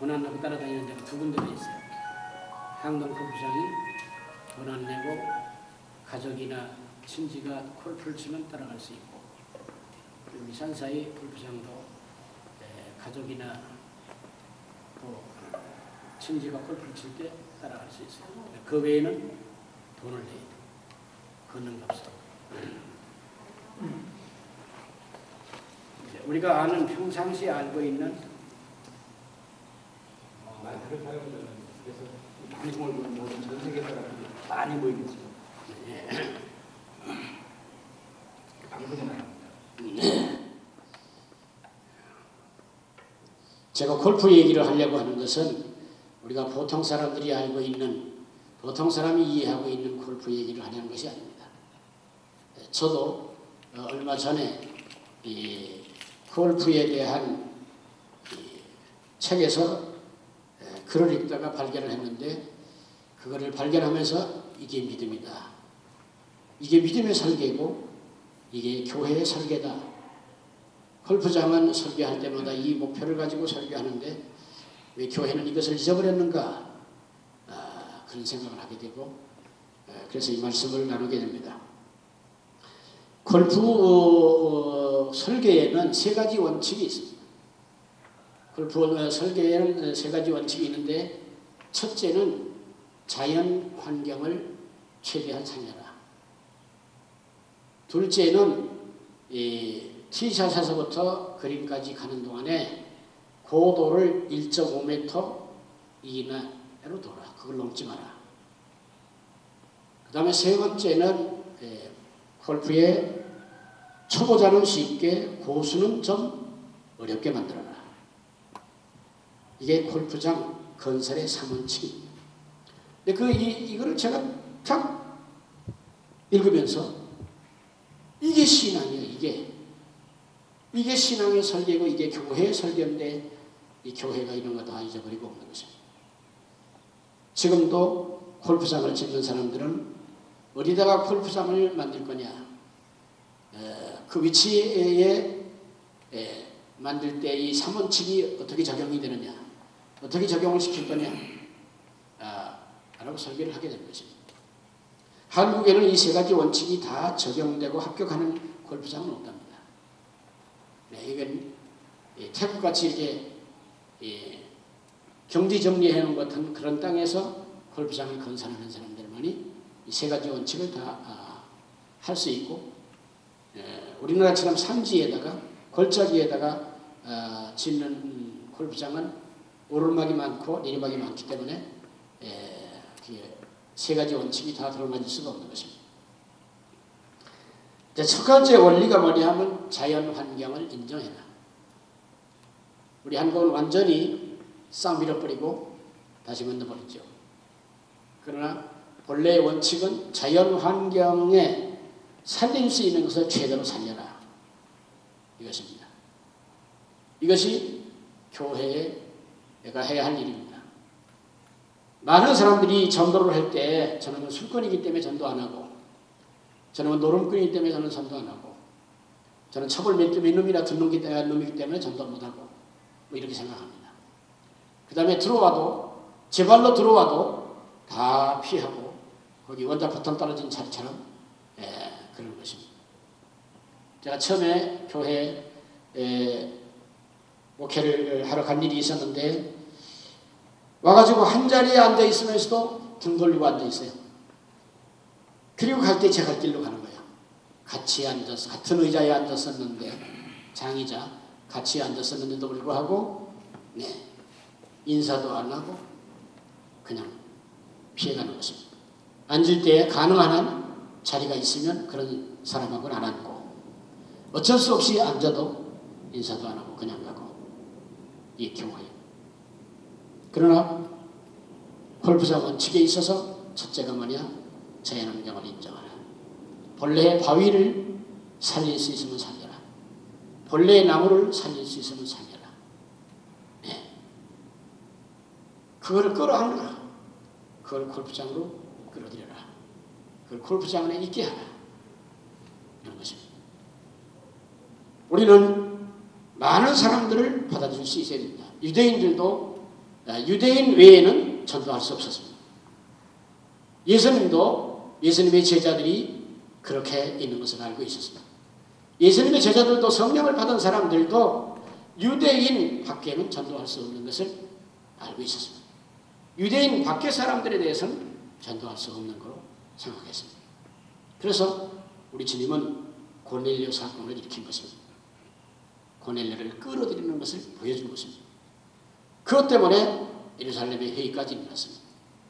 돈 안 내고 따라다니는 데가 두 군데가 있어요. 항동 골프장이 돈 안 내고 가족이나 친지가 골프를 치면 따라갈 수 있고, 우리 산사이 골프장도 가족이나 또 친지가 골프를 칠 때 따라갈 수 있어요. 그 외에는 돈을 내야 돼. 걷는 값으로. 우리가 아는 평상시에 알고 있는 말들을 사용하면 그래서 많이 모이는 전 세계 사람들이 많이 모이겠죠. 방송에 나갑니다. 제가 골프 얘기를 하려고 하는 것은 우리가 보통 사람들이 알고 있는, 보통 사람이 이해하고 있는 골프 얘기를 하려는 것이 아닙니다. 저도 얼마 전에 이 골프에 대한 책에서 글을 읽다가 발견을 했는데, 그거를 발견하면서 이게 믿음이다. 이게 믿음의 설계고 이게 교회의 설계다. 골프장은 설계할 때마다 이 목표를 가지고 설계하는데 왜 교회는 이것을 잊어버렸는가? 그런 생각을 하게 되고, 그래서 이 말씀을 나누게 됩니다. 골프 설계에는 세 가지 원칙이 있습니다. 골프 설계에는 세 가지 원칙이 있는데, 첫째는 자연 환경을 최대한 살려라. 둘째는 티샷에서부터 그린까지 가는 동안에 고도를 1.5m 이내로 돌아. 그걸 넘지 마라. 그 다음에 세 번째는 골프의 초보자는 쉽게, 고수는 좀 어렵게 만들어라. 이게 골프장 건설의 3원칙입니다. 근데 이거를 제가 딱 읽으면서 이게 신앙이에요. 이게 신앙의 설계고 이게 교회의 설계인데, 이 교회가 이런 거 다 잊어버리고 없는 것입니다. 지금도 골프장을 짓는 사람들은 어디다가 골프장을 만들 거냐, 그 위치에 만들 때 이 3원칙이 어떻게 적용이 되느냐, 어떻게 적용을 시킬 거냐 라고 설계를 하게 된 것입니다. 한국에는 이 세 가지 원칙이 다 적용되고 합격하는 골프장은 없답니다. 이건 태국같이 이렇게 경지 정리해 놓은 같은 그런 땅에서 골프장을 건설하는 사람들만이 이 세 가지 원칙을 다 할 수 있고, 우리나라처럼 산지에다가 골짜기에다가 짓는 골프장은 오르막이 많고 내리막이 많기 때문에 세 가지 원칙이 다 들어맞을 수가 없는 것입니다. 첫 번째 원리가 뭐냐 하면 자연 환경을 인정해라. 우리 한국은 완전히 싹 밀어버리고 다시 만들어버리죠. 그러나 본래의 원칙은 자연 환경에 살릴 수 있는 것을 최대로 살려라. 이것입니다. 이것이 교회가 해야 할 일입니다. 많은 사람들이 전도를 할 때 저는 술꾼이기 때문에 전도 안 하고, 저는 노름꾼이기 때문에 저는 전도 안 하고, 저는 처벌 몇 놈이나 듣는 놈이기 때문에 전도 못 하고, 뭐 이렇게 생각합니다. 그 다음에 들어와도, 제 발로 들어와도 다 피하고 거기 원자포탄 떨어진 자리처럼 그런 것입니다. 제가 처음에 교회 목회를 하러 간 일이 있었는데, 와가지고 한 자리에 앉아 있으면서도 등 돌리고 앉아 있어요. 그리고 갈 때 제 갈 길로 가는 거예요. 같이 앉아서, 같은 의자에 앉았었는데, 장의자, 같이 앉았었는데도 불구하고, 인사도 안 하고, 그냥 피해가는 것입니다. 앉을 때 가능한 한 자리가 있으면 그런 사람하고는 안 앉고, 어쩔 수 없이 앉아도 인사도 안 하고 그냥 가고, 이 경우에. 그러나 골프장 원칙에 있어서 첫째가 뭐냐? 자연환경을 인정하라. 본래의 바위를 살릴 수 있으면 살려라. 본래의 나무를 살릴 수 있으면 살려라. 그거를 끌어안으라. 그걸 골프장으로 끌어들여라. 그걸 골프장 안에 있게 하라. 이런 것입니다. 우리는 많은 사람들을 받아줄 수 있어야 됩니다. 유대인들도 유대인 외에는 전도할 수 없었습니다. 예수님도 예수님의 제자들이 그렇게 있는 것을 알고 있었습니다. 예수님의 제자들도 성령을 받은 사람들도 유대인 밖에는 전도할 수 없는 것을 알고 있었습니다. 유대인 밖의 사람들에 대해서는 전도할 수 없는 거로 생각했습니다. 그래서 우리 주님은 고넬료 사건을 일으킨 것입니다. 고넬료를 끌어들이는 것을 보여준 것입니다. 그것 때문에 예루살렘의 회의까지 일어났습니다.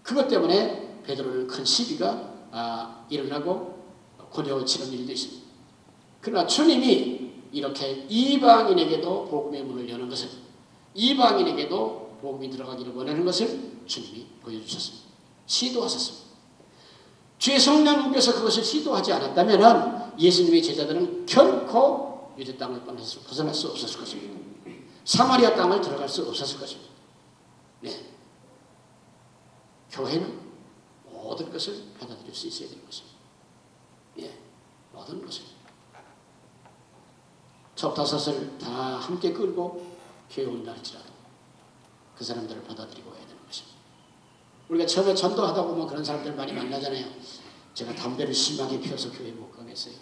그것 때문에 베드로는 큰 시비가 일어나고 고뇌を치는 일도 있습니다. 그러나 주님이 이렇게 이방인에게도 복음의 문을 여는 것을, 이방인에게도 복음이 들어가기를 원하는 것을 주님이 보여주셨습니다. 시도하셨습니다. 주의 성령님께서 그것을 시도하지 않았다면 예수님의 제자들은 결코 유대 땅을 벗어날 수 없었을 것입니다. 사마리아 땅을 들어갈 수 없었을 것입니다. 네. 교회는 모든 것을 받아들일 수 있어야 되는 것입니다. 예, 모든 것을. 척다섯을 다 함께 끌고 교회 온다 할지라도 그 사람들을 받아들이고 해야 되는 것입니다. 우리가 처음에 전도하다 보면 그런 사람들 많이 만나잖아요. 제가 담배를 심하게 피워서 교회 못 가겠어요.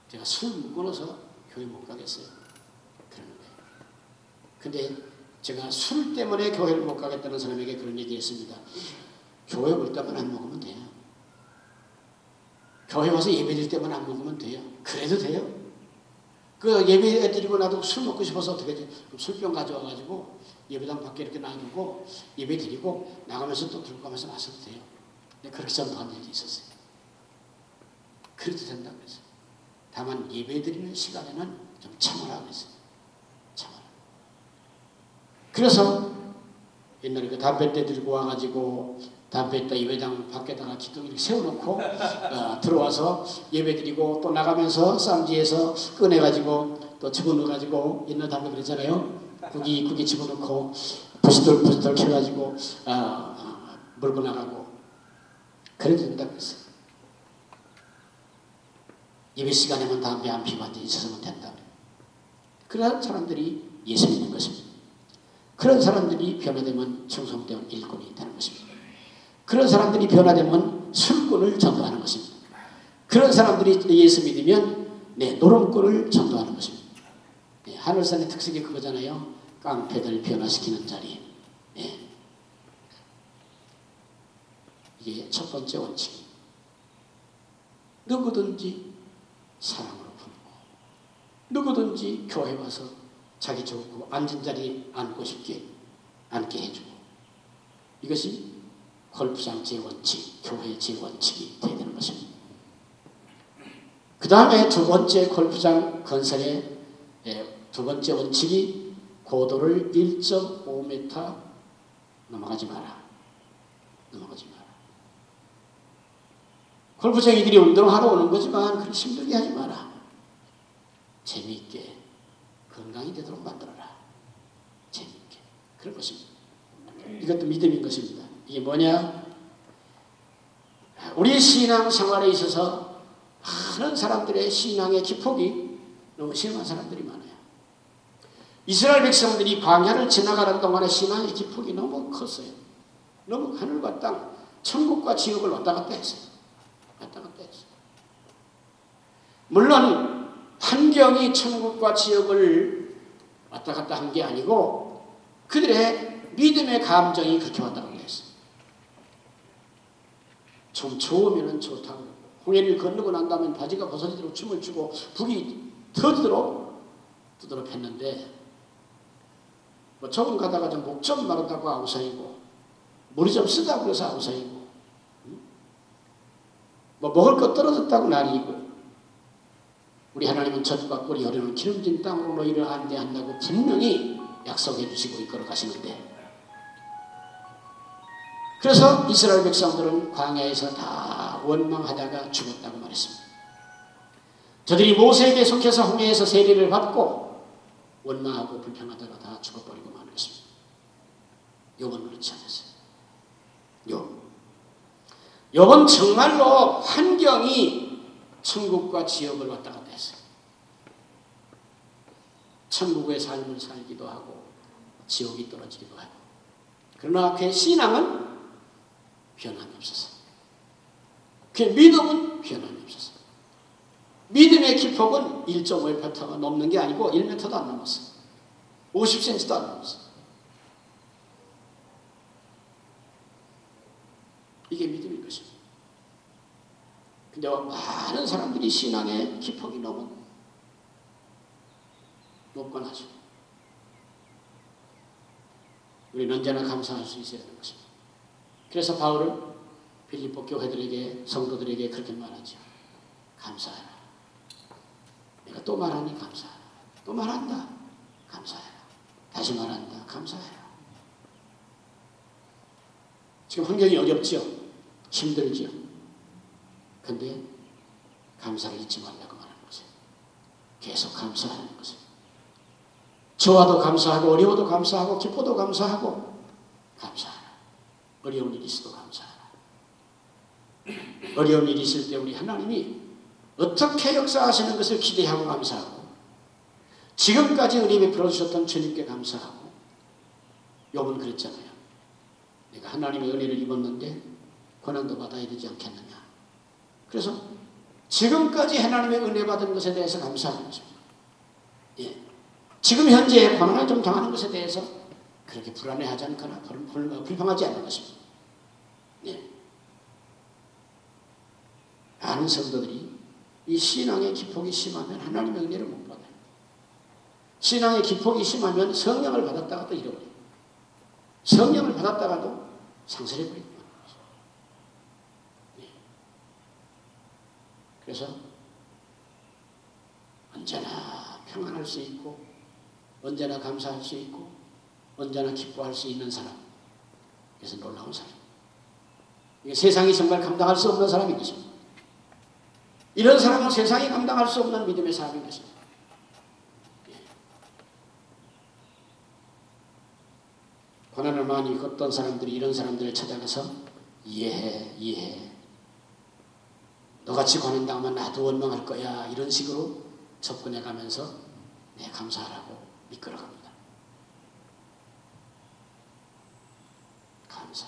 제가 술 끊어서 교회 못 가겠어요. 그러는 거예요. 근데 제가 술 때문에 교회를 못 가겠다는 사람에게 그런 얘기 했습니다. 교회 올 때만 안 먹으면 돼요. 교회 와서 예배드릴 때만 안 먹으면 돼요. 그래도 돼요. 그 예배 드리고 나도 술 먹고 싶어서 어떻게 하지? 술병 가져와가지고 예배당 밖에 이렇게 놔두고 예배 드리고 나가면서 또 들고 가면서 마셔도 돼요. 근데 그렇게 전도한 일이 있었어요. 그래도 된다고 그랬어요. 다만 예배 드리는 시간에는 좀 참으라 그랬어요. 참으라. 그래서 옛날에 그 담뱃대 들고 와가지고 담뱃대 예배당 밖에다가 기둥 이렇게 세워놓고 들어와서 예배드리고 또 나가면서 쌈지에서 꺼내가지고 또 집어넣어가지고 옛날 담배 그랬잖아요. 구기 집어넣고 부시돌 켜가지고 물고 나가고 그래도 된다고 그랬어요. 예배 시간에만 담배 안 피고 앉아 있어서는 된다. 그런 사람들이 예수 믿는 것입니다. 그런 사람들이 변화되면 청송대원 일꾼이 되는 것입니다. 그런 사람들이 변화되면 술꾼을 전도하는 것입니다. 그런 사람들이 예수 믿으면 노름꾼을 전도하는 것입니다. 하늘산의 특색이 그거잖아요. 깡패들 변화시키는 자리. 이게 첫 번째 원칙. 누구든지 사랑으로 품고 누구든지 교회 와서 자기 좋고 앉은 자리에 앉고 싶게 앉게 해주고 이것이 골프장 제원칙, 교회 제원칙이 되어야 되는 것입니다. 그 다음에 두 번째 골프장 건설의 두 번째 원칙이 고도를 1.5m 넘어가지 마라. 넘어가지 마라. 골프쟁이들이 운동하러 오는 거지만 그렇게 힘들게 하지 마라. 재미있게 건강이 되도록 만들어라. 재미있게. 그런 것입니다. 이것도 믿음인 것입니다. 이게 뭐냐? 우리 신앙 생활에 있어서 많은 사람들의 신앙의 기폭이 너무 심한 사람들이 많아요. 이스라엘 백성들이 광야를 지나가는 동안에 신앙의 기폭이 너무 컸어요. 너무 하늘과 땅, 천국과 지옥을 왔다 갔다 했어요. 왔다 갔다 했어요. 물론 환경이 천국과 지옥을 왔다 갔다 한 게 아니고 그들의 믿음의 감정이 그렇게 왔다 갔다 했어요. 좀 좋으면 좋다고 홍해를 건너고 난 다음에 바지가 벗어지도록 춤을 추고 북이 터지도록 했는데 뭐 조금 가다가 좀 목 좀 마르다고 아우성이고 물이 좀 쓰다고 그래서 아우성이고 뭐 먹을 것 떨어졌다고 난리고 우리 하나님은 젖과 꿀이 흐르는 기름진 땅으로 너희를 안대한다고 분명히 약속해 주시고 이끌어 가시는데 그래서 이스라엘 백성들은 광야에서 다 원망하다가 죽었다고 말했습니다. 저들이 모세에게 속해서 홍해에서 세례를 받고 원망하고 불평하다가 다 죽어버리고 말했습니다. 욥은 그렇지 않았어요. 욥은 정말로 환경이 천국과 지옥을 왔다 갔다 했어요. 천국의 삶을 살기도 하고 지옥이 떨어지기도 하고 그러나 그의 신앙은 변함이 없었어. 그의 믿음은 변함이 없었어. 믿음의 기폭은 1.5m가 넘는 게 아니고 1m도 안 넘었어. 50cm도 안 넘었어. 이게 믿음인 것입니다. 근데 많은 사람들이 신앙의 기폭이 너무 높곤 하죠. 우리는 언제나 감사할 수 있어야 하는 것입니다. 그래서 바울은 빌립보 교회들에게, 성도들에게 그렇게 말하죠. 감사해라. 내가 또 말하니 감사해라. 또 말한다. 감사해라. 다시 말한다. 감사해라. 지금 환경이 어렵죠. 힘들죠. 근데 감사를 잊지 말라고 말하는 것이에요. 계속 감사하는 것이에요. 좋아도 감사하고 어려워도 감사하고 기뻐도 감사하고 감사하라. 어려운 일이 있어도 감사하라. 어려운 일이 있을 때 우리 하나님이 어떻게 역사하시는 것을 기대하고 감사하고 지금까지 은혜 베풀어 주셨던 주님께 감사하고 욥은 그랬잖아요. 내가 하나님의 은혜를 입었는데 고난도 받아야 되지 않겠느냐. 그래서 지금까지 하나님의 은혜 받은 것에 대해서 감사하는 것입니다. 예. 지금 현재 고난을 좀 당하는 것에 대해서 그렇게 불안해하지 않거나 불평하지 않는 것입니다. 예. 많은 성도들이 이 신앙의 기폭이 심하면 하나님의 은혜를 못 받아요. 신앙의 기폭이 심하면 성령을 받았다가도 잃어버려요. 성령을 받았다가도 상실해버리고 마는 거죠. 예. 그래서 언제나 평안할 수 있고 언제나 감사할 수 있고 언제나 기뻐할 수 있는 사람. 그래서 놀라운 사람. 이게 세상이 정말 감당할 수 없는 사람인 것입니다. 이런 사람은 세상이 감당할 수 없는 믿음의 사람인 것입니다. 예. 고난을 많이 겪던 사람들이 이런 사람들을 찾아가서 이해해. 너같이 고난당하면 나도 원망할 거야. 이런 식으로 접근해가면서 감사하라고 이끌어갑니다. 감사,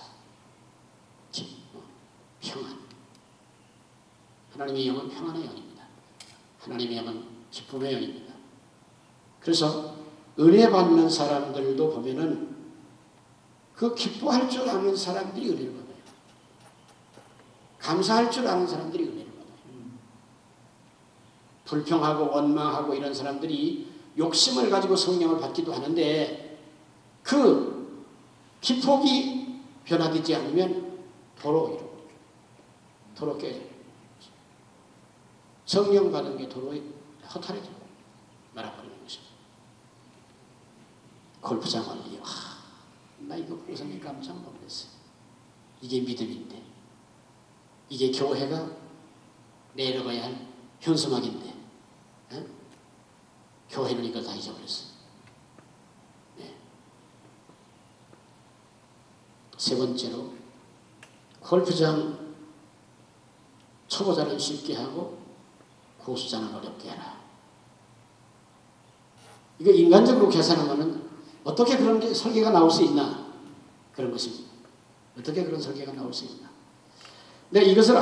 기쁨, 평안. 하나님의 영은 평안의 영입니다. 하나님의 영은 기쁨의 영입니다. 그래서 은혜 받는 사람들도 보면은 그 기뻐할 줄 아는 사람들이 은혜를 받아요. 감사할 줄 아는 사람들이 은혜를 받아요. 불평하고 원망하고 이런 사람들이 욕심을 가지고 성령을 받기도 하는데 그 기폭이 변화되지 않으면 도로 깨져요. 성령 받은 게 도로에 허탈해져 말아버리는 것입니다. 골프장 원리, 나 이거 보고서는 깜짝 놀랐어요. 이게 믿음인데, 이게 교회가 내려가야 할 현수막인데, 교회는 이걸 다 잊어버렸어요. 네. 세 번째로, 골프장 초보자는 쉽게 하고 고수자는 어렵게 해라. 이거 인간적으로 계산하면은 어떻게 그런 게 설계가 나올 수 있나? 그런 것입니다. 어떻게 그런 설계가 나올 수 있나? 근데 이것을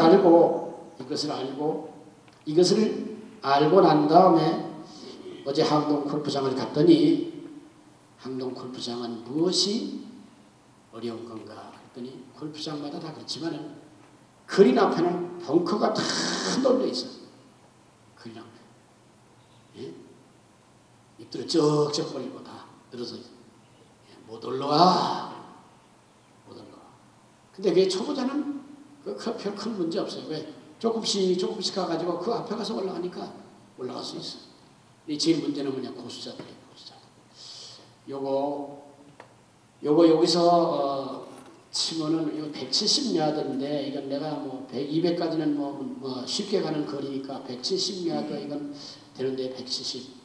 알고 난 다음에 어제 항동 골프장을 갔더니 항동 골프장은 무엇이 어려운 건가 했더니 골프장마다 다 그렇지만은 그린 앞에는 벙커가 다 널려 있어요. 그린 앞에. 예? 입들을 쩍쩍 벌리고 다 늘어서 못 올라와. 근데 그 초보자는 별 큰 문제 없어요. 왜? 조금씩 가가지고 그 앞에 가서 올라가니까 올라갈 수 있어요. 근데 제일 문제는 뭐냐? 고수자들이에요. 여기서 치면은 이거 170야드인데 이건 내가 200까지는 쉽게 가는 거리니까 170야드 이건 되는데 170